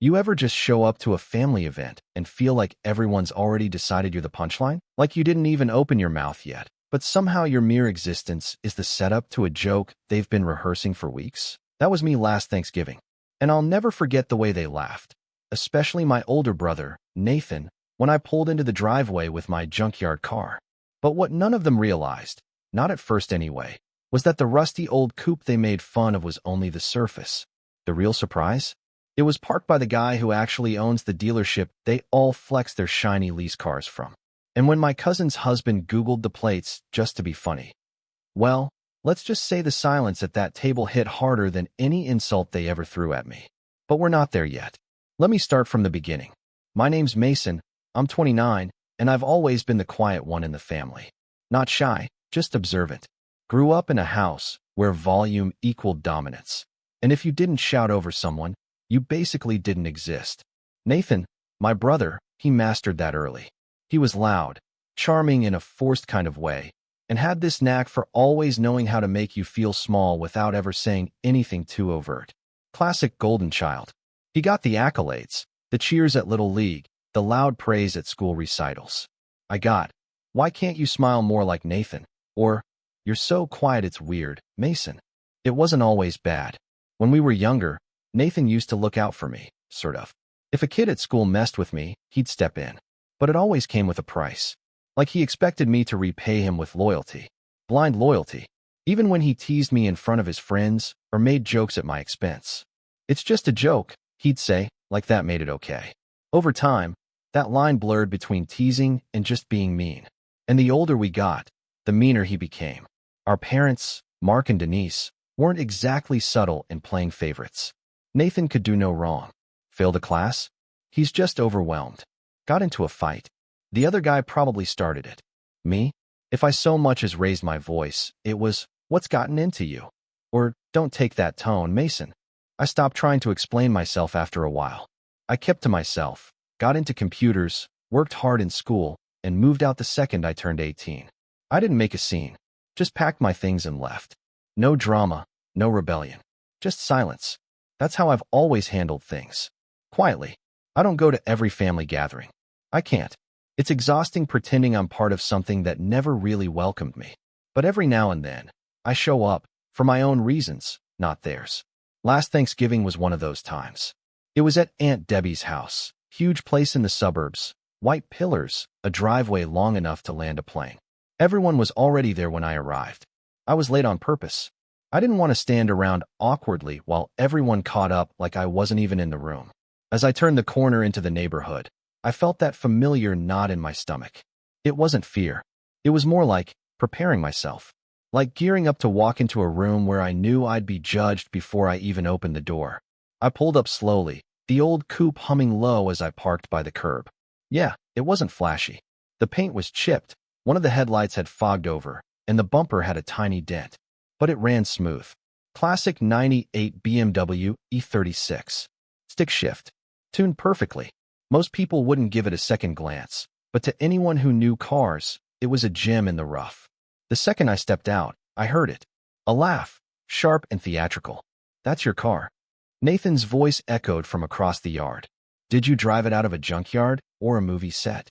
You ever just show up to a family event and feel like everyone's already decided you're the punchline? Like you didn't even open your mouth yet, but somehow your mere existence is the setup to a joke they've been rehearsing for weeks? That was me last Thanksgiving. And I'll never forget the way they laughed, especially my older brother, Nathan, when I pulled into the driveway with my junkyard car. But what none of them realized, not at first anyway, was that the rusty old coupe they made fun of was only the surface. The real surprise? It was parked by the guy who actually owns the dealership they all flex their shiny lease cars from. And when my cousin's husband Googled the plates just to be funny, well, let's just say the silence at that table hit harder than any insult they ever threw at me. But we're not there yet. Let me start from the beginning. My name's Mason, I'm 29, and I've always been the quiet one in the family. Not shy, just observant. Grew up in a house where volume equaled dominance. And if you didn't shout over someone, you basically didn't exist. Nathan, my brother, he mastered that early. He was loud, charming in a forced kind of way, and had this knack for always knowing how to make you feel small without ever saying anything too overt. Classic golden child. He got the accolades, the cheers at Little League, the loud praise at school recitals. I got, "Why can't you smile more like Nathan?" Or, "You're so quiet it's weird, Mason." It wasn't always bad. When we were younger, Nathan used to look out for me, sort of. If a kid at school messed with me, he'd step in. But it always came with a price. Like he expected me to repay him with loyalty. Blind loyalty. Even when he teased me in front of his friends or made jokes at my expense. "It's just a joke," he'd say, like that made it okay. Over time, that line blurred between teasing and just being mean. And the older we got, the meaner he became. Our parents, Mark and Denise, weren't exactly subtle in playing favorites. Nathan could do no wrong. Failed a class? He's just overwhelmed. Got into a fight. The other guy probably started it. Me? If I so much as raised my voice, it was, "What's gotten into you?" Or, "Don't take that tone, Mason." I stopped trying to explain myself after a while. I kept to myself, got into computers, worked hard in school, and moved out the second I turned 18. I didn't make a scene, just packed my things and left. No drama, no rebellion, just silence. That's how I've always handled things. Quietly. I don't go to every family gathering. I can't. It's exhausting pretending I'm part of something that never really welcomed me. But every now and then, I show up, for my own reasons, not theirs. Last Thanksgiving was one of those times. It was at Aunt Debbie's house, huge place in the suburbs, white pillars, a driveway long enough to land a plane. Everyone was already there when I arrived. I was late on purpose. I didn't want to stand around awkwardly while everyone caught up like I wasn't even in the room. As I turned the corner into the neighborhood, I felt that familiar knot in my stomach. It wasn't fear. It was more like preparing myself. Like gearing up to walk into a room where I knew I'd be judged before I even opened the door. I pulled up slowly, the old coupe humming low as I parked by the curb. Yeah, it wasn't flashy. The paint was chipped, one of the headlights had fogged over, and the bumper had a tiny dent. But it ran smooth. Classic 98 BMW E36. Stick shift. Tuned perfectly. Most people wouldn't give it a second glance, but to anyone who knew cars, it was a gem in the rough. The second I stepped out, I heard it. A laugh, sharp and theatrical. "That's your car." Nathan's voice echoed from across the yard. "Did you drive it out of a junkyard or a movie set?"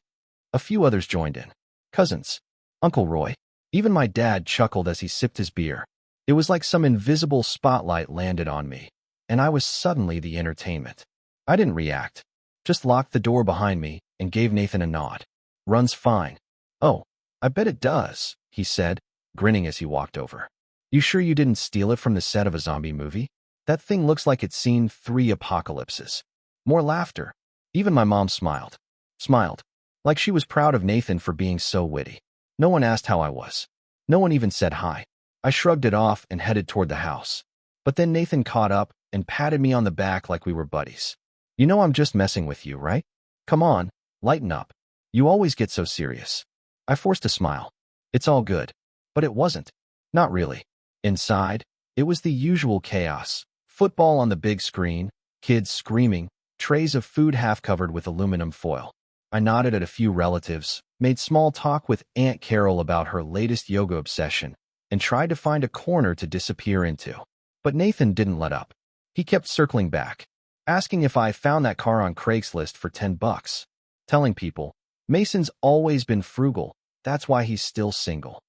A few others joined in. Cousins. Uncle Roy. Even my dad chuckled as he sipped his beer. It was like some invisible spotlight landed on me, and I was suddenly the entertainment. I didn't react. Just locked the door behind me and gave Nathan a nod. "Runs fine." "Oh, I bet it does," he said, grinning as he walked over. "You sure you didn't steal it from the set of a zombie movie? That thing looks like it's seen 3 apocalypses." More laughter. Even my mom smiled. Smiled. Like she was proud of Nathan for being so witty. No one asked how I was. No one even said hi. I shrugged it off and headed toward the house. But then Nathan caught up and patted me on the back like we were buddies. "You know I'm just messing with you, right? Come on, lighten up. You always get so serious." I forced a smile. "It's all good." But it wasn't. Not really. Inside, it was the usual chaos. Football on the big screen, kids screaming, trays of food half covered with aluminum foil. I nodded at a few relatives, made small talk with Aunt Carol about her latest yoga obsession, and tried to find a corner to disappear into. But Nathan didn't let up. He kept circling back. asking if I found that car on Craigslist for $10, telling people, Mason's always been frugal, that's why he's still single.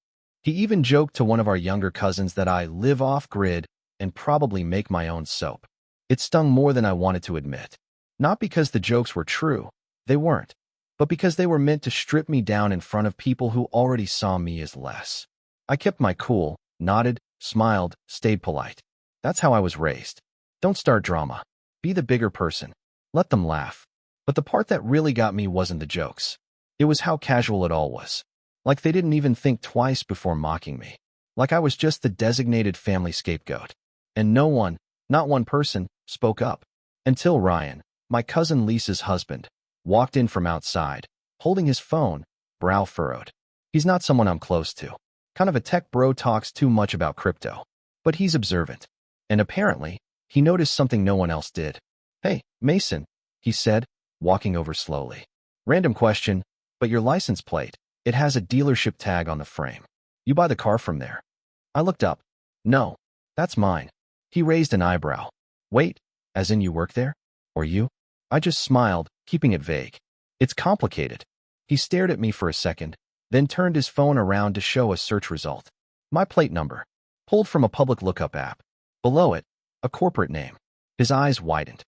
He even joked to one of our younger cousins that I live off-grid and probably make my own soap. It stung more than I wanted to admit. Not because the jokes were true, they weren't, but because they were meant to strip me down in front of people who already saw me as less. I kept my cool, nodded, smiled, stayed polite. That's how I was raised. Don't start drama. Be the bigger person. Let them laugh. But the part that really got me wasn't the jokes. It was how casual it all was. Like they didn't even think twice before mocking me. Like I was just the designated family scapegoat. And no one, not one person, spoke up. Until Ryan, my cousin Lisa's husband, walked in from outside, holding his phone, brow furrowed. He's not someone I'm close to. Kind of a tech bro, talks too much about crypto. But he's observant. And apparently, he noticed something no one else did. Hey, Mason, he said, walking over slowly. Random question, but your license plate, it has a dealership tag on the frame. You buy the car from there? I looked up. No, that's mine. He raised an eyebrow. Wait, as in you work there? Or you? I just smiled, keeping it vague. It's complicated. He stared at me for a second, then turned his phone around to show a search result. My plate number, pulled from a public lookup app. Below it, a corporate name. His eyes widened.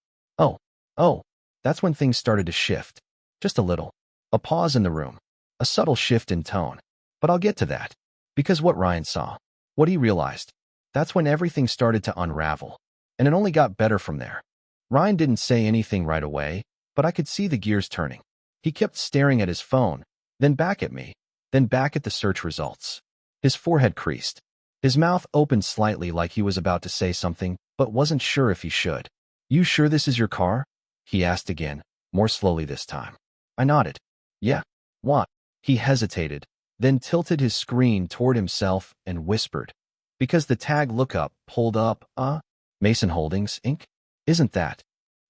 Oh, that's when things started to shift. Just a little. A pause in the room. A subtle shift in tone. But I'll get to that. Because what Ryan saw, what he realized, that's when everything started to unravel. And it only got better from there. Ryan didn't say anything right away, but I could see the gears turning. He kept staring at his phone, then back at me, then back at the search results. His forehead creased. His mouth opened slightly like he was about to say something, but wasn't sure if he should. You sure this is your car? He asked again, more slowly this time. I nodded. Yeah. What? He hesitated, then tilted his screen toward himself and whispered. Because the tag lookup pulled up, Mason Holdings, Inc.? Isn't that?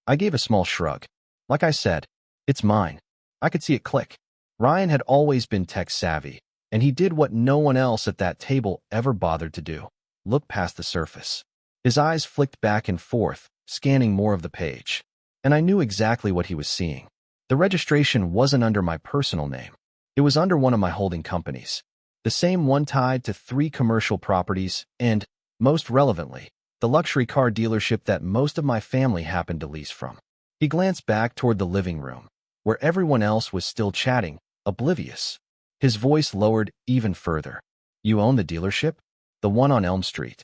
I gave a small shrug. Like I said, it's mine. I could see it click. Ryan had always been tech-savvy, and he did what no one else at that table ever bothered to do. Look past the surface. His eyes flicked back and forth, scanning more of the page. And I knew exactly what he was seeing. The registration wasn't under my personal name. It was under one of my holding companies. The same one tied to 3 commercial properties and, most relevantly, the luxury car dealership that most of my family happened to lease from. He glanced back toward the living room, where everyone else was still chatting, oblivious. His voice lowered even further. You own the dealership? The one on Elm Street?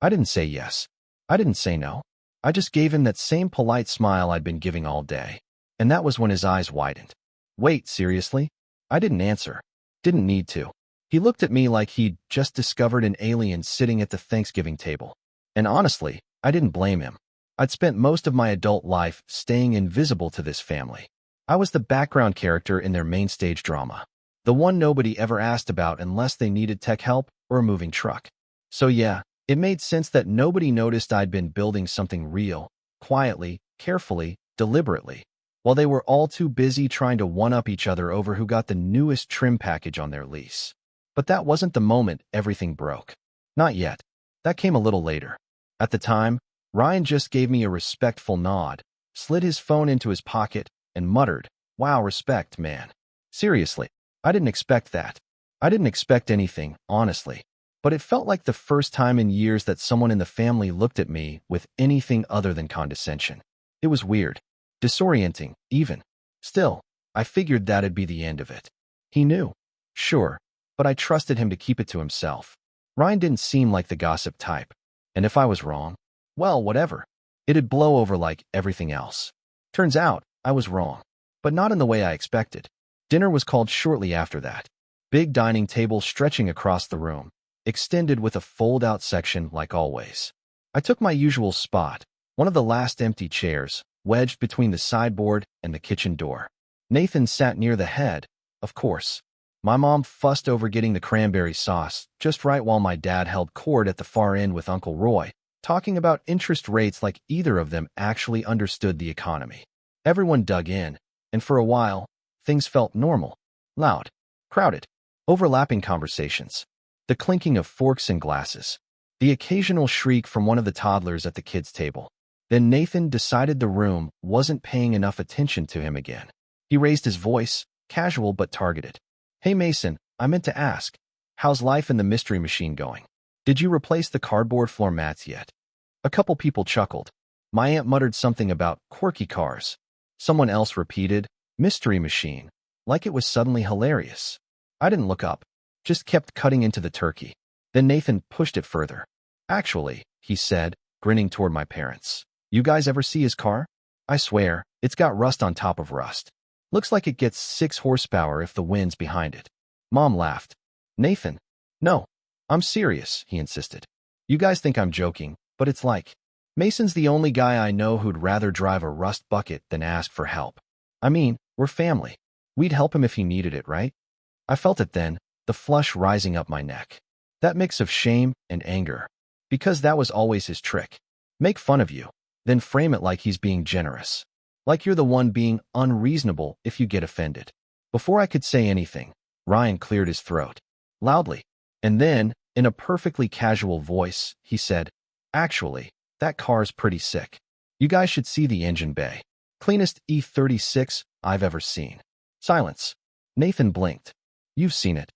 I didn't say yes. I didn't say no. I just gave him that same polite smile I'd been giving all day. And that was when his eyes widened. Wait, seriously? I didn't answer. Didn't need to. He looked at me like he'd just discovered an alien sitting at the Thanksgiving table. And honestly, I didn't blame him. I'd spent most of my adult life staying invisible to this family. I was the background character in their main stage drama. The one nobody ever asked about unless they needed tech help or a moving truck. So yeah, it made sense that nobody noticed I'd been building something real, quietly, carefully, deliberately, while they were all too busy trying to one-up each other over who got the newest trim package on their lease. But that wasn't the moment everything broke. Not yet. That came a little later. At the time, Ryan just gave me a respectful nod, slid his phone into his pocket, and muttered, "Wow, respect, man." Seriously, I didn't expect that. I didn't expect anything, honestly. But it felt like the first time in years that someone in the family looked at me with anything other than condescension. It was weird. Disorienting, even. Still, I figured that'd be the end of it. He knew. Sure, but I trusted him to keep it to himself. Ryan didn't seem like the gossip type. And if I was wrong, well, whatever. It'd blow over like everything else. Turns out, I was wrong. But not in the way I expected. Dinner was called shortly after that. Big dining table stretching across the room, extended with a fold-out section like always. I took my usual spot, one of the last empty chairs, wedged between the sideboard and the kitchen door. Nathan sat near the head, of course. My mom fussed over getting the cranberry sauce just right while my dad held court at the far end with Uncle Roy, talking about interest rates like either of them actually understood the economy. Everyone dug in, and for a while, things felt normal, loud, crowded, overlapping conversations, the clinking of forks and glasses, the occasional shriek from one of the toddlers at the kids' table. Then Nathan decided the room wasn't paying enough attention to him again. He raised his voice, casual but targeted. Hey Mason, I meant to ask, how's life in the mystery machine going? Did you replace the cardboard floor mats yet? A couple people chuckled. My aunt muttered something about quirky cars. Someone else repeated, mystery machine, like it was suddenly hilarious. I didn't look up, just kept cutting into the turkey. Then Nathan pushed it further. Actually, he said, grinning toward my parents. You guys ever see his car? I swear, it's got rust on top of rust. Looks like it gets 6 horsepower if the wind's behind it. Mom laughed. Nathan, no, I'm serious, he insisted. You guys think I'm joking, but it's like, Mason's the only guy I know who'd rather drive a rust bucket than ask for help. I mean, we're family. We'd help him if he needed it, right? I felt it then, the flush rising up my neck. That mix of shame and anger. Because that was always his trick. Make fun of you, then frame it like he's being generous. Like you're the one being unreasonable if you get offended. Before I could say anything, Ryan cleared his throat. Loudly. And then, in a perfectly casual voice, he said, actually, that car's pretty sick. You guys should see the engine bay. Cleanest E36 I've ever seen. Silence. Nathan blinked. You've seen it.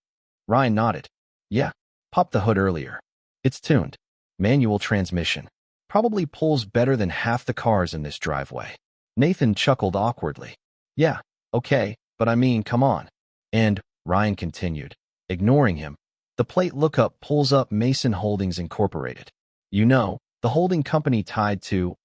Ryan nodded. Yeah. Popped the hood earlier. It's tuned. Manual transmission. Probably pulls better than half the cars in this driveway. Nathan chuckled awkwardly. Yeah, okay, but I mean, come on. And, Ryan continued, ignoring him, the plate lookup pulls up Mason Holdings Incorporated. You know, the holding company tied to,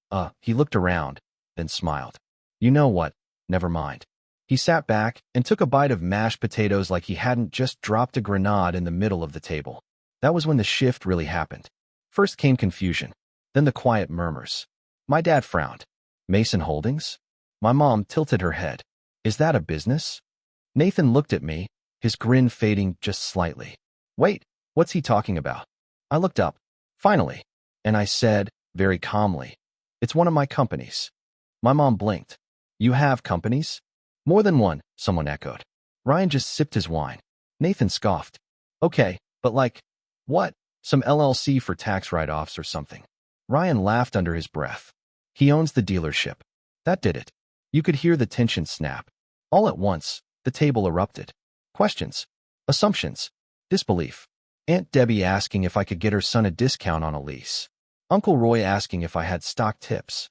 he looked around, then smiled. You know what? Never mind. He sat back and took a bite of mashed potatoes like he hadn't just dropped a grenade in the middle of the table. That was when the shift really happened. First came confusion, then the quiet murmurs. My dad frowned. Mason Holdings? My mom tilted her head. Is that a business? Nathan looked at me, his grin fading just slightly. Wait, what's he talking about? I looked up, finally, and I said, very calmly, it's one of my companies. My mom blinked. You have companies? More than one, someone echoed. Ryan just sipped his wine. Nathan scoffed. Okay, but like, what? Some LLC for tax write-offs or something. Ryan laughed under his breath. He owns the dealership. That did it. You could hear the tension snap. All at once, the table erupted. Questions. Assumptions. Disbelief. Aunt Debbie asking if I could get her son a discount on a lease. Uncle Roy asking if I had stock tips.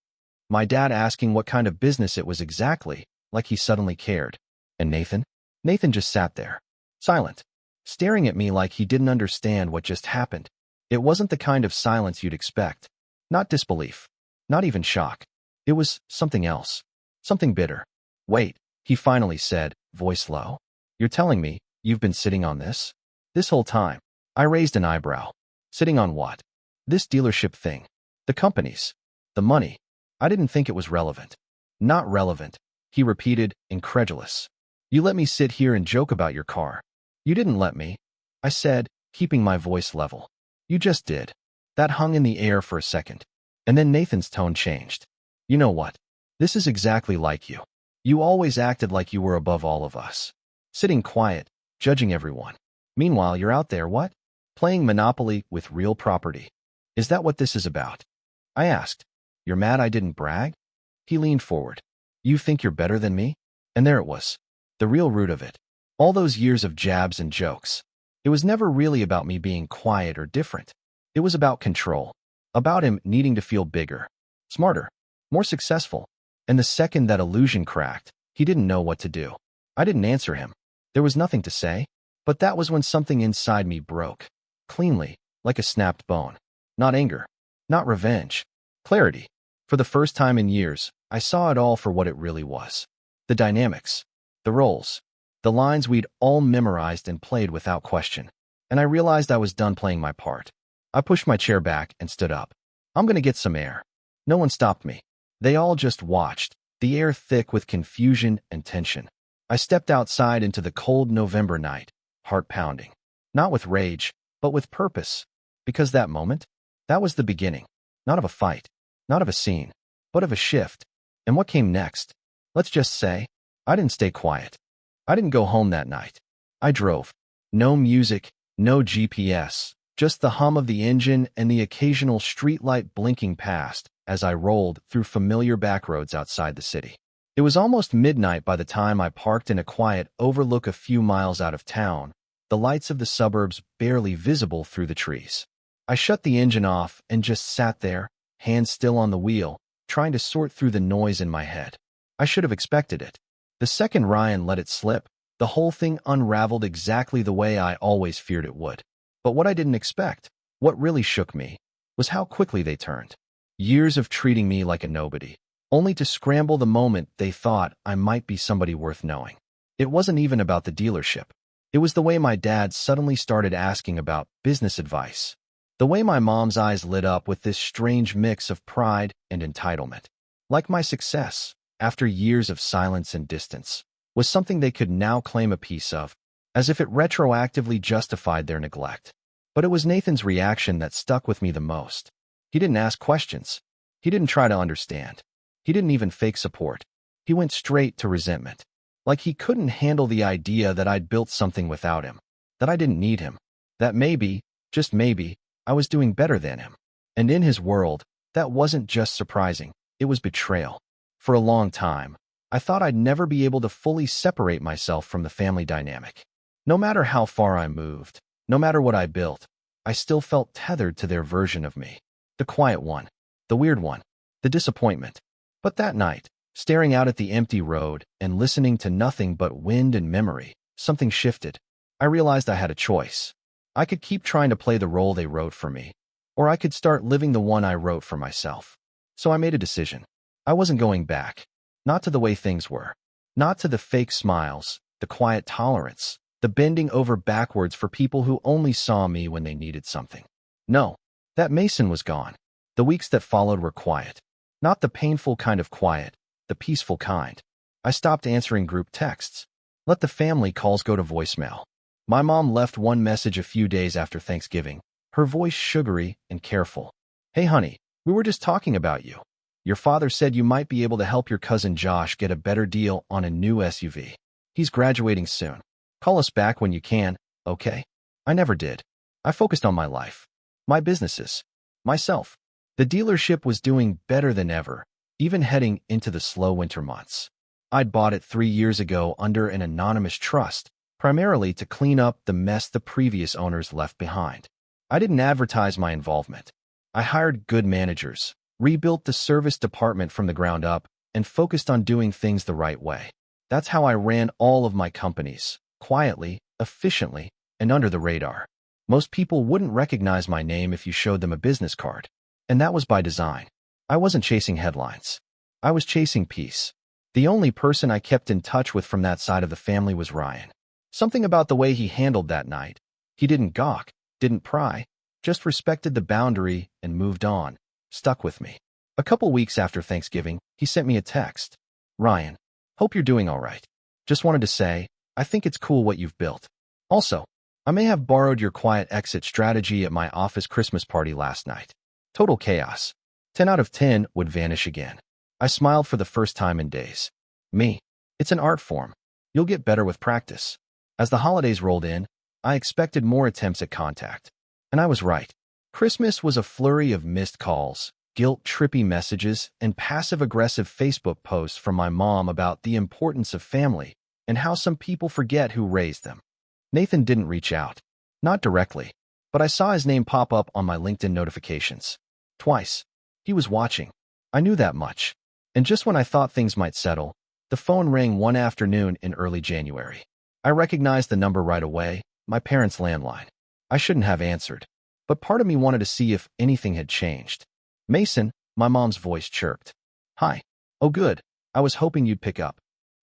My dad asking what kind of business it was exactly, like he suddenly cared. And Nathan? Nathan just sat there, silent, staring at me like he didn't understand what just happened. It wasn't the kind of silence you'd expect. Not disbelief. Not even shock. It was something else. Something bitter. Wait, he finally said, voice low. You're telling me you've been sitting on this? This whole time. I raised an eyebrow. Sitting on what? This dealership thing. The companies. The money. I didn't think it was relevant. Not relevant, he repeated, incredulous. You let me sit here and joke about your car. You didn't let me, I said, keeping my voice level. You just did. That hung in the air for a second. And then Nathan's tone changed. You know what? This is exactly like you. You always acted like you were above all of us. Sitting quiet, judging everyone. Meanwhile, you're out there, what? Playing Monopoly with real property. Is that what this is about? I asked. You're mad I didn't brag? He leaned forward. You think you're better than me? And there it was. The real root of it. All those years of jabs and jokes. It was never really about me being quiet or different. It was about control. About him needing to feel bigger, smarter, more successful. And the second that illusion cracked, he didn't know what to do. I didn't answer him. There was nothing to say. But that was when something inside me broke. Cleanly, like a snapped bone. Not anger. Not revenge. Clarity. For the first time in years, I saw it all for what it really was. The dynamics. The roles. The lines we'd all memorized and played without question. And I realized I was done playing my part. I pushed my chair back and stood up. I'm going to get some air. No one stopped me. They all just watched, the air thick with confusion and tension. I stepped outside into the cold November night, heart pounding. Not with rage, but with purpose. Because that moment, that was the beginning. Not of a fight, not of a scene, but of a shift. And what came next? Let's just say, I didn't stay quiet. I didn't go home that night. I drove. No music, no GPS, just the hum of the engine and the occasional streetlight blinking past, as I rolled through familiar back roads outside the city. It was almost midnight by the time I parked in a quiet overlook a few miles out of town, the lights of the suburbs barely visible through the trees. I shut the engine off and just sat there, hands still on the wheel, trying to sort through the noise in my head. I should have expected it. The second Ryan let it slip, the whole thing unraveled exactly the way I always feared it would. But what I didn't expect, what really shook me, was how quickly they turned. Years of treating me like a nobody, only to scramble the moment they thought I might be somebody worth knowing. It wasn't even about the dealership. It was the way my dad suddenly started asking about business advice. The way my mom's eyes lit up with this strange mix of pride and entitlement. Like my success, after years of silence and distance, was something they could now claim a piece of, as if it retroactively justified their neglect. But it was Nathan's reaction that stuck with me the most. He didn't ask questions. He didn't try to understand. He didn't even fake support. He went straight to resentment. Like he couldn't handle the idea that I'd built something without him, that I didn't need him, that maybe, just maybe, I was doing better than him. And in his world, that wasn't just surprising, it was betrayal. For a long time, I thought I'd never be able to fully separate myself from the family dynamic. No matter how far I moved, no matter what I built, I still felt tethered to their version of me. The quiet one, the weird one, the disappointment. But that night, staring out at the empty road and listening to nothing but wind and memory, something shifted. I realized I had a choice. I could keep trying to play the role they wrote for me, or I could start living the one I wrote for myself. So I made a decision. I wasn't going back. Not to the way things were. Not to the fake smiles, the quiet tolerance, the bending over backwards for people who only saw me when they needed something. No, that Mason was gone. The weeks that followed were quiet. Not the painful kind of quiet, the peaceful kind. I stopped answering group texts. Let the family calls go to voicemail. My mom left one message a few days after Thanksgiving, her voice sugary and careful. Hey honey, we were just talking about you. Your father said you might be able to help your cousin Josh get a better deal on a new SUV. He's graduating soon. Call us back when you can, okay? I never did. I focused on my life, my businesses, myself. The dealership was doing better than ever, even heading into the slow winter months. I'd bought it 3 years ago under an anonymous trust, primarily to clean up the mess the previous owners left behind. I didn't advertise my involvement. I hired good managers, rebuilt the service department from the ground up, and focused on doing things the right way. That's how I ran all of my companies, quietly, efficiently, and under the radar. Most people wouldn't recognize my name if you showed them a business card. And that was by design. I wasn't chasing headlines. I was chasing peace. The only person I kept in touch with from that side of the family was Ryan. Something about the way he handled that night. He didn't gawk, didn't pry, just respected the boundary and moved on. Stuck with me. A couple weeks after Thanksgiving, he sent me a text. Ryan, hope you're doing all right. Just wanted to say, I think it's cool what you've built. Also, I may have borrowed your quiet exit strategy at my office Christmas party last night. Total chaos. 10 out of 10 would vanish again. I smiled for the first time in days. Me. It's an art form. You'll get better with practice. As the holidays rolled in, I expected more attempts at contact. And I was right. Christmas was a flurry of missed calls, guilt-trippy messages, and passive-aggressive Facebook posts from my mom about the importance of family and how some people forget who raised them. Nathan didn't reach out. Not directly, but I saw his name pop up on my LinkedIn notifications. Twice. He was watching. I knew that much. And just when I thought things might settle, the phone rang one afternoon in early January. I recognized the number right away, my parents' landline. I shouldn't have answered, but part of me wanted to see if anything had changed. Mason, my mom's voice chirped. Hi. Oh good, I was hoping you'd pick up.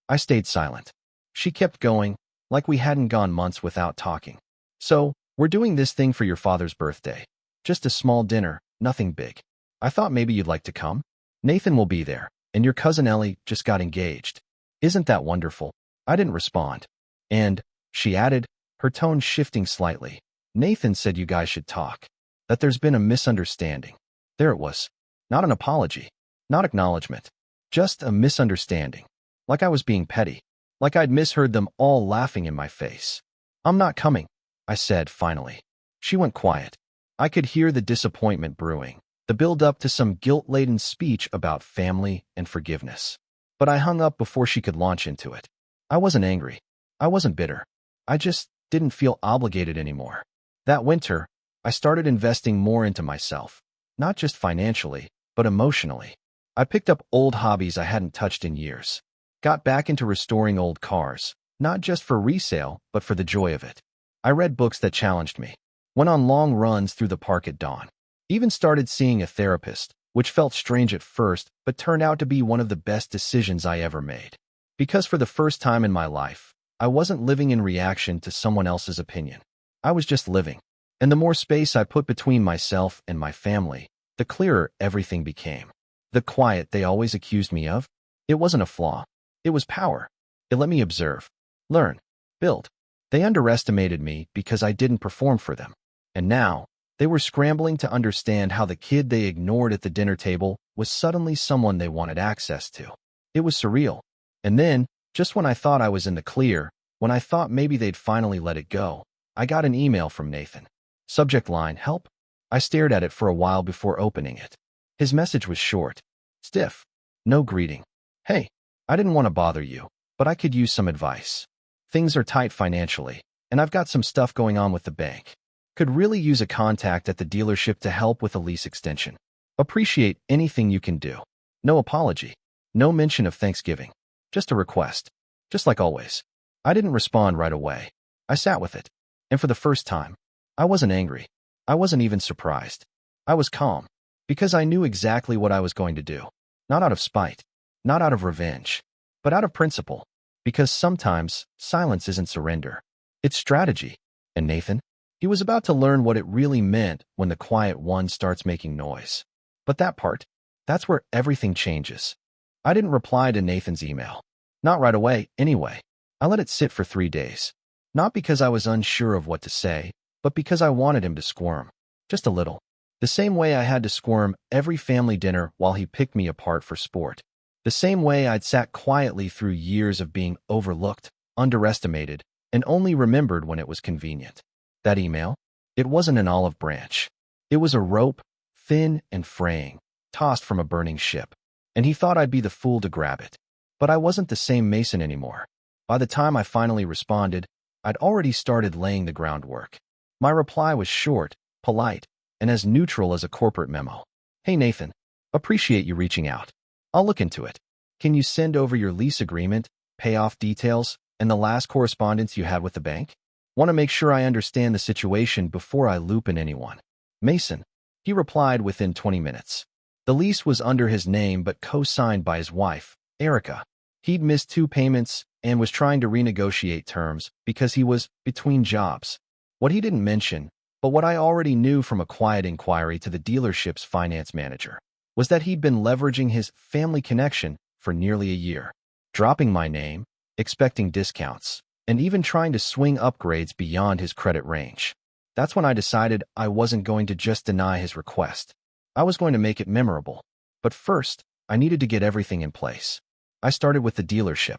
I stayed silent. She kept going, like we hadn't gone months without talking. So, we're doing this thing for your father's birthday. Just a small dinner, nothing big. I thought maybe you'd like to come. Nathan will be there, and your cousin Ellie just got engaged. Isn't that wonderful? I didn't respond. And, she added, her tone shifting slightly, Nathan said you guys should talk. That there's been a misunderstanding. There it was. Not an apology. Not acknowledgement. Just a misunderstanding. Like I was being petty. Like I'd misheard them all laughing in my face. I'm not coming, I said finally. She went quiet. I could hear the disappointment brewing. The the build-up to some guilt-laden speech about family and forgiveness. But I hung up before she could launch into it. I wasn't angry. I wasn't bitter. I just didn't feel obligated anymore. That winter, I started investing more into myself, not just financially, but emotionally. I picked up old hobbies I hadn't touched in years. Got back into restoring old cars, not just for resale, but for the joy of it. I read books that challenged me. Went on long runs through the park at dawn. Even started seeing a therapist, which felt strange at first, but turned out to be one of the best decisions I ever made. Because for the first time in my life, I wasn't living in reaction to someone else's opinion. I was just living. And the more space I put between myself and my family, the clearer everything became. The quiet they always accused me of, it wasn't a flaw. It was power. It let me observe, learn, build. They underestimated me because I didn't perform for them. And now, they were scrambling to understand how the kid they ignored at the dinner table was suddenly someone they wanted access to. It was surreal. And then, just when I thought I was in the clear, when I thought maybe they'd finally let it go, I got an email from Nathan. Subject line, help. I stared at it for a while before opening it. His message was short, stiff, no greeting. Hey, I didn't want to bother you, but I could use some advice. Things are tight financially, and I've got some stuff going on with the bank. Could really use a contact at the dealership to help with a lease extension. Appreciate anything you can do. No apology. No mention of Thanksgiving. Just a request. Just like always. I didn't respond right away. I sat with it. And for the first time, I wasn't angry. I wasn't even surprised. I was calm. Because I knew exactly what I was going to do. Not out of spite. Not out of revenge. But out of principle. Because sometimes, silence isn't surrender. It's strategy. And Nathan? He was about to learn what it really meant when the quiet one starts making noise. But that part, that's where everything changes. I didn't reply to Nathan's email. Not right away, anyway. I let it sit for 3 days. Not because I was unsure of what to say, but because I wanted him to squirm. Just a little. The same way I had to squirm every family dinner while he picked me apart for sport. The same way I'd sat quietly through years of being overlooked, underestimated, and only remembered when it was convenient. That email? It wasn't an olive branch. It was a rope, thin and fraying, tossed from a burning ship. And he thought I'd be the fool to grab it. But I wasn't the same Mason anymore. By the time I finally responded, I'd already started laying the groundwork. My reply was short, polite, and as neutral as a corporate memo. Hey Nathan, appreciate you reaching out. I'll look into it. Can you send over your lease agreement, payoff details, and the last correspondence you had with the bank? Want to make sure I understand the situation before I loop in anyone. Mason. He replied within 20 minutes. The lease was under his name but co-signed by his wife, Erica. He'd missed 2 payments and was trying to renegotiate terms because he was between jobs. What he didn't mention, but what I already knew from a quiet inquiry to the dealership's finance manager, was that he'd been leveraging his family connection for nearly a year, dropping my name, expecting discounts, and even trying to swing upgrades beyond his credit range. That's when I decided I wasn't going to just deny his request. I was going to make it memorable. But first, I needed to get everything in place. I started with the dealership.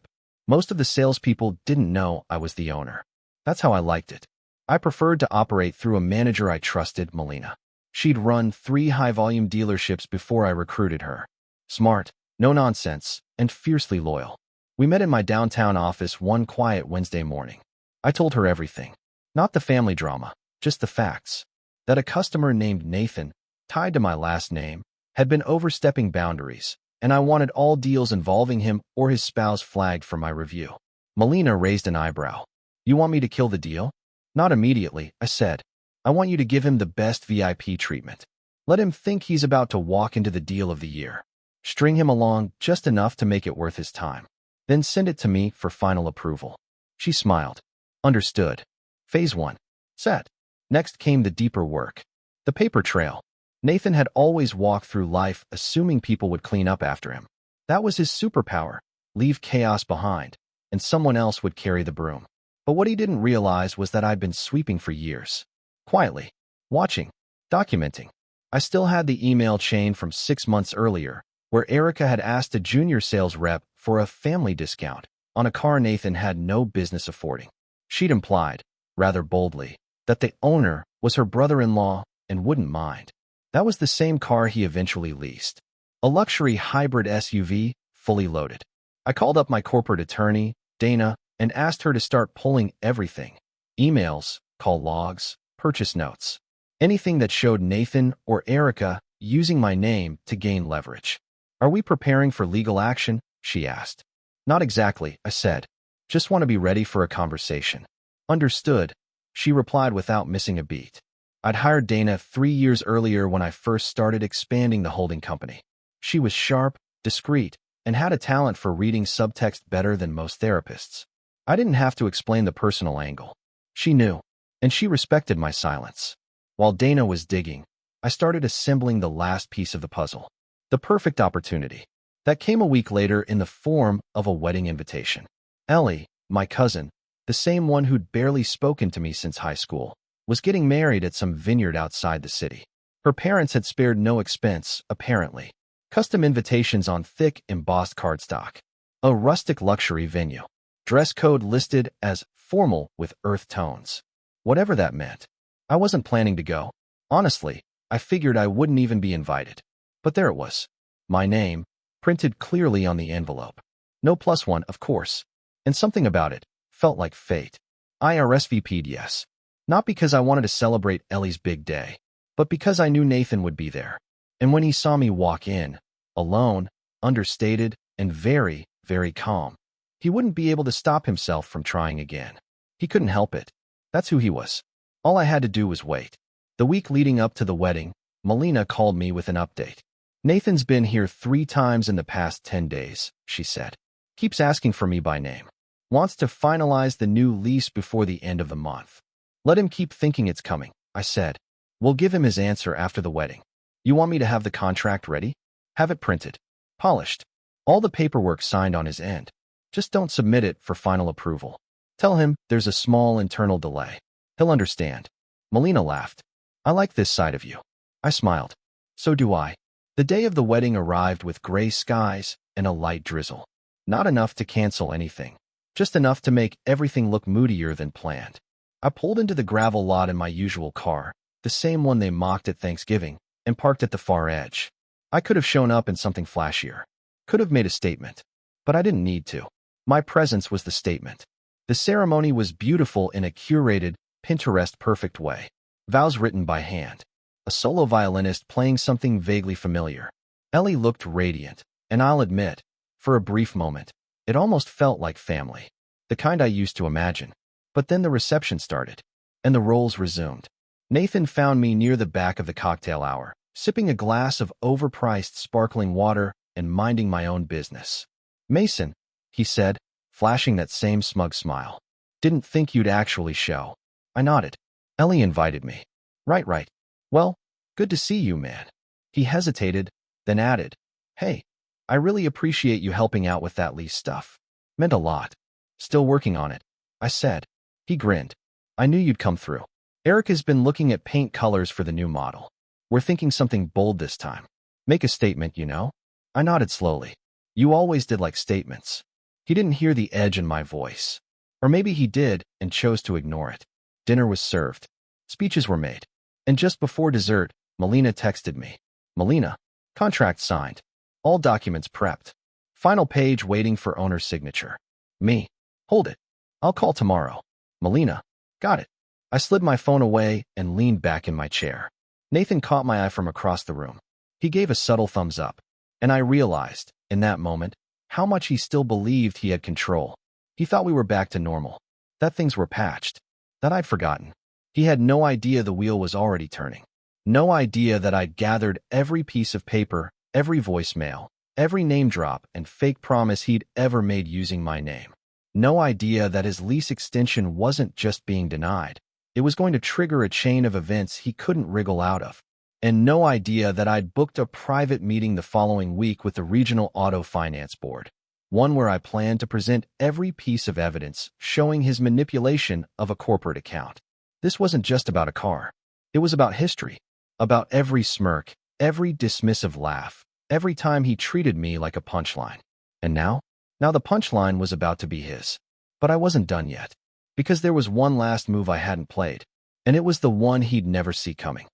Most of the salespeople didn't know I was the owner. That's how I liked it. I preferred to operate through a manager I trusted, Melina. She'd run 3 high-volume dealerships before I recruited her. Smart, no nonsense, and fiercely loyal. We met in my downtown office one quiet Wednesday morning. I told her everything. Not the family drama, just the facts. That a customer named Nathan, tied to my last name, had been overstepping boundaries, and I wanted all deals involving him or his spouse flagged for my review. Melina raised an eyebrow. You want me to kill the deal? Not immediately, I said. I want you to give him the best VIP treatment. Let him think he's about to walk into the deal of the year. String him along just enough to make it worth his time. Then send it to me for final approval. She smiled. Understood. Phase 1. Set. Next came the deeper work. The paper trail. Nathan had always walked through life assuming people would clean up after him. That was his superpower. Leave chaos behind, and someone else would carry the broom. But what he didn't realize was that I'd been sweeping for years. Quietly. Watching. Documenting. I still had the email chain from 6 months earlier, where Erica had asked a junior sales rep for a family discount on a car Nathan had no business affording. She'd implied, rather boldly, that the owner was her brother-in-law and wouldn't mind. That was the same car he eventually leased. A luxury hybrid SUV, fully loaded. I called up my corporate attorney, Dana, and asked her to start pulling everything. Emails, call logs, purchase notes. Anything that showed Nathan or Erica using my name to gain leverage. Are we preparing for legal action? She asked. Not exactly, I said. Just want to be ready for a conversation. Understood, she replied without missing a beat. I'd hired Dana 3 years earlier when I first started expanding the holding company. She was sharp, discreet, and had a talent for reading subtext better than most therapists. I didn't have to explain the personal angle. She knew, and she respected my silence. While Dana was digging, I started assembling the last piece of the puzzle. The perfect opportunity. That came a week later in the form of a wedding invitation. Ellie, my cousin, the same one who'd barely spoken to me since high school, was getting married at some vineyard outside the city. Her parents had spared no expense, apparently. Custom invitations on thick, embossed cardstock. A rustic luxury venue. Dress code listed as formal with earth tones. Whatever that meant. I wasn't planning to go. Honestly, I figured I wouldn't even be invited. But there it was. My name, printed clearly on the envelope. No +1, of course. And something about it felt like fate. I RSVP'd yes. Not because I wanted to celebrate Ellie's big day, but because I knew Nathan would be there. And when he saw me walk in, alone, understated, and very, very calm, he wouldn't be able to stop himself from trying again. He couldn't help it. That's who he was. All I had to do was wait. The week leading up to the wedding, Melina called me with an update. Nathan's been here 3 times in the past 10 days, she said. Keeps asking for me by name. Wants to finalize the new lease before the end of the month. Let him keep thinking it's coming, I said. We'll give him his answer after the wedding. You want me to have the contract ready? Have it printed. Polished. All the paperwork signed on his end. Just don't submit it for final approval. Tell him there's a small internal delay. He'll understand. Melina laughed. I like this side of you. I smiled. So do I. The day of the wedding arrived with gray skies and a light drizzle. Not enough to cancel anything. Just enough to make everything look moodier than planned. I pulled into the gravel lot in my usual car, the same one they mocked at Thanksgiving, and parked at the far edge. I could have shown up in something flashier. Could have made a statement. But I didn't need to. My presence was the statement. The ceremony was beautiful in a curated, Pinterest-perfect way. Vows written by hand. A solo violinist playing something vaguely familiar. Ellie looked radiant, and I'll admit, for a brief moment, it almost felt like family. The kind I used to imagine. But then the reception started, and the roles resumed. Nathan found me near the back of the cocktail hour, sipping a glass of overpriced sparkling water and minding my own business. Mason, he said, flashing that same smug smile. Didn't think you'd actually show. I nodded. Ellie invited me. Right. Well, good to see you, man. He hesitated, then added, Hey, I really appreciate you helping out with that lease stuff. Meant a lot. Still working on it, I said. He grinned. I knew you'd come through. Erica's been looking at paint colors for the new model. We're thinking something bold this time. Make a statement, you know? I nodded slowly. You always did like statements. He didn't hear the edge in my voice. Or maybe he did and chose to ignore it. Dinner was served. Speeches were made. And just before dessert, Melina texted me. Melina, contract signed. All documents prepped. Final page waiting for owner's signature. Me. Hold it. I'll call tomorrow. Melina. Got it. I slid my phone away and leaned back in my chair. Nathan caught my eye from across the room. He gave a subtle thumbs up. And I realized, in that moment, how much he still believed he had control. He thought we were back to normal. That things were patched. That I'd forgotten. He had no idea the wheel was already turning. No idea that I'd gathered every piece of paper, every voicemail, every name drop and fake promise he'd ever made using my name. No idea that his lease extension wasn't just being denied. It was going to trigger a chain of events he couldn't wriggle out of. And no idea that I'd booked a private meeting the following week with the Regional Auto Finance Board. One where I planned to present every piece of evidence showing his manipulation of a corporate account. This wasn't just about a car. It was about history. About every smirk, every dismissive laugh, every time he treated me like a punchline. And now? Now the punchline was about to be his. But I wasn't done yet. Because there was one last move I hadn't played. And it was the one he'd never see coming.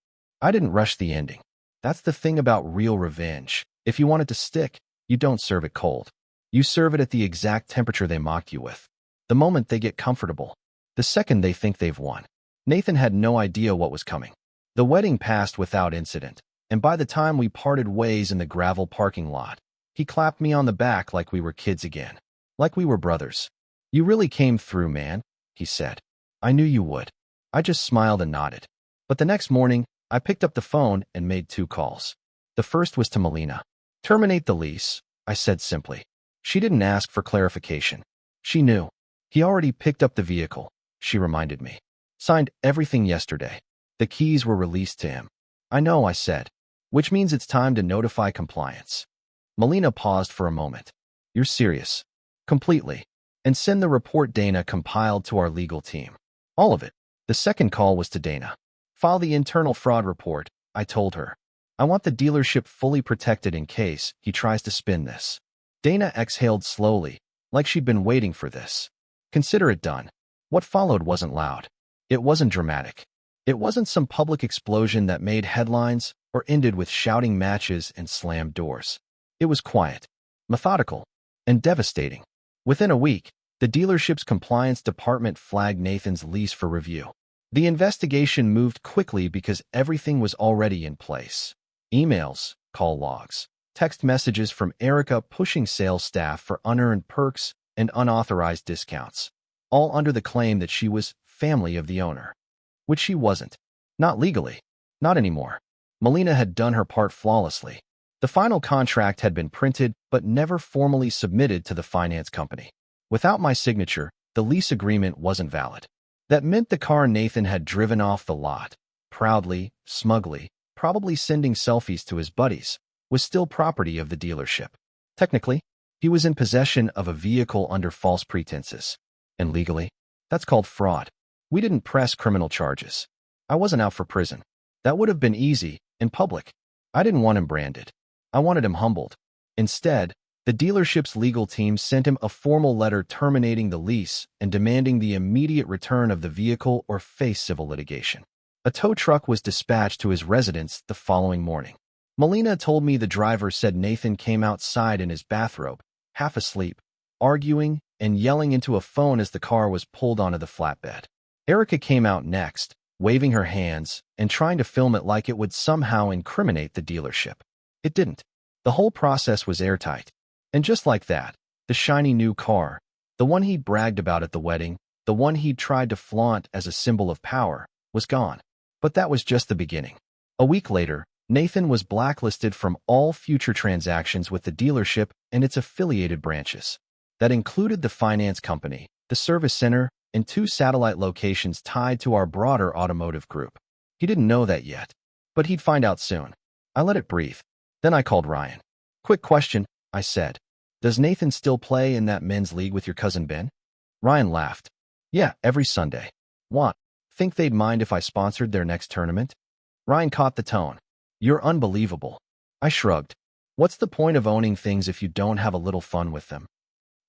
I didn't rush the ending. That's the thing about real revenge. If you want it to stick, you don't serve it cold. You serve it at the exact temperature they mocked you with. The moment they get comfortable. The second they think they've won. Nathan had no idea what was coming. The wedding passed without incident, and by the time we parted ways in the gravel parking lot, he clapped me on the back like we were kids again. Like we were brothers. "You really came through, man," he said. "I knew you would." I just smiled and nodded. But the next morning, I picked up the phone and made 2 calls. The first was to Melina. "Terminate the lease," I said simply. She didn't ask for clarification. She knew. "He already picked up the vehicle," she reminded me. "Signed everything yesterday. The keys were released to him." "I know," I said. "Which means it's time to notify compliance." Melina paused for a moment. "You're serious?" "Completely. And send the report Dana compiled to our legal team. All of it." The second call was to Dana. "File the internal fraud report," I told her. "I want the dealership fully protected in case he tries to spin this." Dana exhaled slowly, like she'd been waiting for this. "Consider it done." What followed wasn't loud. It wasn't dramatic. It wasn't some public explosion that made headlines or ended with shouting matches and slammed doors. It was quiet, methodical, and devastating. Within a week, the dealership's compliance department flagged Nathan's lease for review. The investigation moved quickly because everything was already in place. Emails, call logs, text messages from Erica pushing sales staff for unearned perks and unauthorized discounts, all under the claim that she was family of the owner. Which she wasn't. Not legally. Not anymore. Melina had done her part flawlessly. The final contract had been printed but never formally submitted to the finance company. Without my signature, the lease agreement wasn't valid. That meant the car Nathan had driven off the lot, proudly, smugly, probably sending selfies to his buddies, was still property of the dealership. Technically, he was in possession of a vehicle under false pretenses. And legally, that's called fraud. We didn't press criminal charges. I wasn't out for prison. That would have been easy, in public. I didn't want him branded. I wanted him humbled. Instead, the dealership's legal team sent him a formal letter terminating the lease and demanding the immediate return of the vehicle or face civil litigation. A tow truck was dispatched to his residence the following morning. Melina told me the driver said Nathan came outside in his bathrobe, half asleep, arguing and yelling into a phone as the car was pulled onto the flatbed. Erica came out next, waving her hands and trying to film it like it would somehow incriminate the dealership. It didn't. The whole process was airtight. And just like that, the shiny new car, the one he'd bragged about at the wedding, the one he'd tried to flaunt as a symbol of power, was gone. But that was just the beginning. A week later, Nathan was blacklisted from all future transactions with the dealership and its affiliated branches. That included the finance company, the service center, and 2 satellite locations tied to our broader automotive group. He didn't know that yet, but he'd find out soon. I let it breathe. Then I called Ryan. "Quick question," I said. "Does Nathan still play in that men's league with your cousin Ben?" Ryan laughed. "Yeah, every Sunday." "What? Think they'd mind if I sponsored their next tournament?" Ryan caught the tone. "You're unbelievable." I shrugged. What's the point of owning things if you don't have a little fun with them?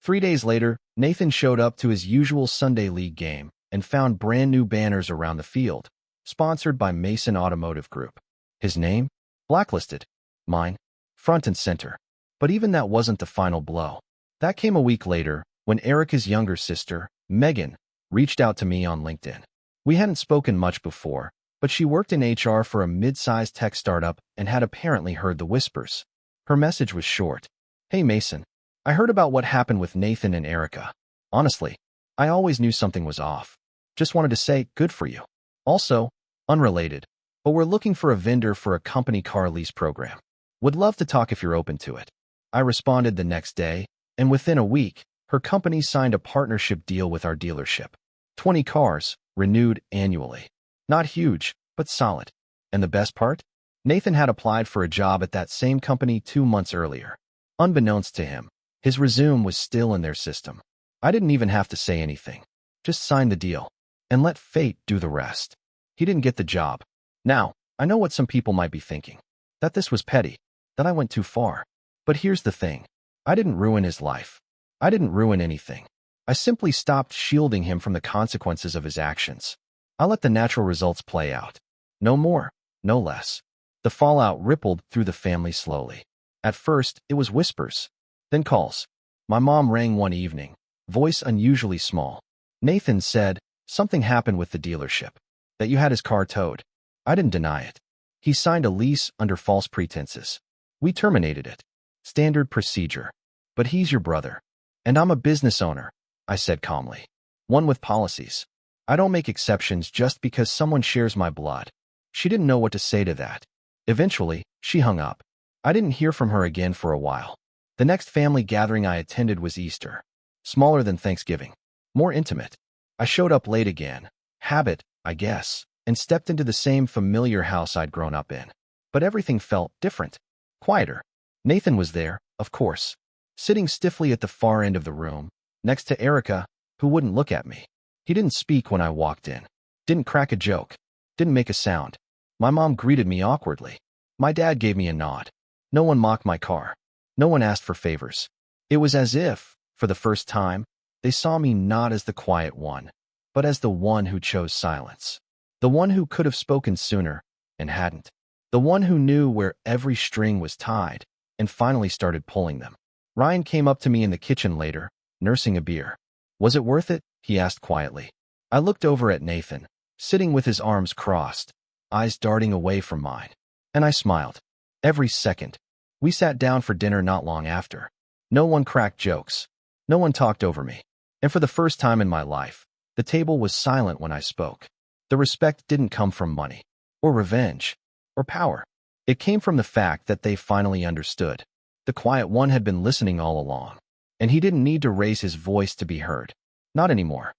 3 days later, Nathan showed up to his usual Sunday league game and found brand new banners around the field, sponsored by Mason Automotive Group. His name? Blacklisted. Mine? Front and center. But even that wasn't the final blow. That came a week later when Erica's younger sister, Megan, reached out to me on LinkedIn. We hadn't spoken much before, but she worked in HR for a mid-sized tech startup and had apparently heard the whispers. Her message was short. "Hey Mason, I heard about what happened with Nathan and Erica. Honestly, I always knew something was off. Just wanted to say good for you. Also, unrelated, but we're looking for a vendor for a company car lease program. Would love to talk if you're open to it." I responded the next day, and within a week, her company signed a partnership deal with our dealership. 20 cars, renewed annually. Not huge, but solid. And the best part? Nathan had applied for a job at that same company 2 months earlier. Unbeknownst to him, his resume was still in their system. I didn't even have to say anything. Just sign the deal, and let fate do the rest. He didn't get the job. Now, I know what some people might be thinking. That this was petty, that I went too far. But here's the thing. I didn't ruin his life. I didn't ruin anything. I simply stopped shielding him from the consequences of his actions. I let the natural results play out. No more, no less. The fallout rippled through the family slowly. At first, it was whispers, then calls. My mom rang one evening, voice unusually small. Nathan said, "Something happened with the dealership. That you had his car towed." I didn't deny it. He signed a lease under false pretenses. We terminated it. Standard procedure. But he's your brother. And I'm a business owner, I said calmly. One with policies. I don't make exceptions just because someone shares my blood. She didn't know what to say to that. Eventually, she hung up. I didn't hear from her again for a while. The next family gathering I attended was Easter. Smaller than Thanksgiving. More intimate. I showed up late again. Habit, I guess, and stepped into the same familiar house I'd grown up in. But everything felt different. Quieter. Nathan was there, of course. Sitting stiffly at the far end of the room, next to Erica, who wouldn't look at me. He didn't speak when I walked in. Didn't crack a joke. Didn't make a sound. My mom greeted me awkwardly. My dad gave me a nod. No one mocked my car. No one asked for favors. It was as if, for the first time, they saw me not as the quiet one, but as the one who chose silence. The one who could have spoken sooner, and hadn't. The one who knew where every string was tied, and finally started pulling them. Ryan came up to me in the kitchen later, nursing a beer. "Was it worth it?" he asked quietly. I looked over at Nathan, sitting with his arms crossed, eyes darting away from mine. And I smiled. Every second. We sat down for dinner not long after. No one cracked jokes. No one talked over me. And for the first time in my life, the table was silent when I spoke. The respect didn't come from money, or revenge, or power. It came from the fact that they finally understood. The quiet one had been listening all along, and he didn't need to raise his voice to be heard. Not anymore.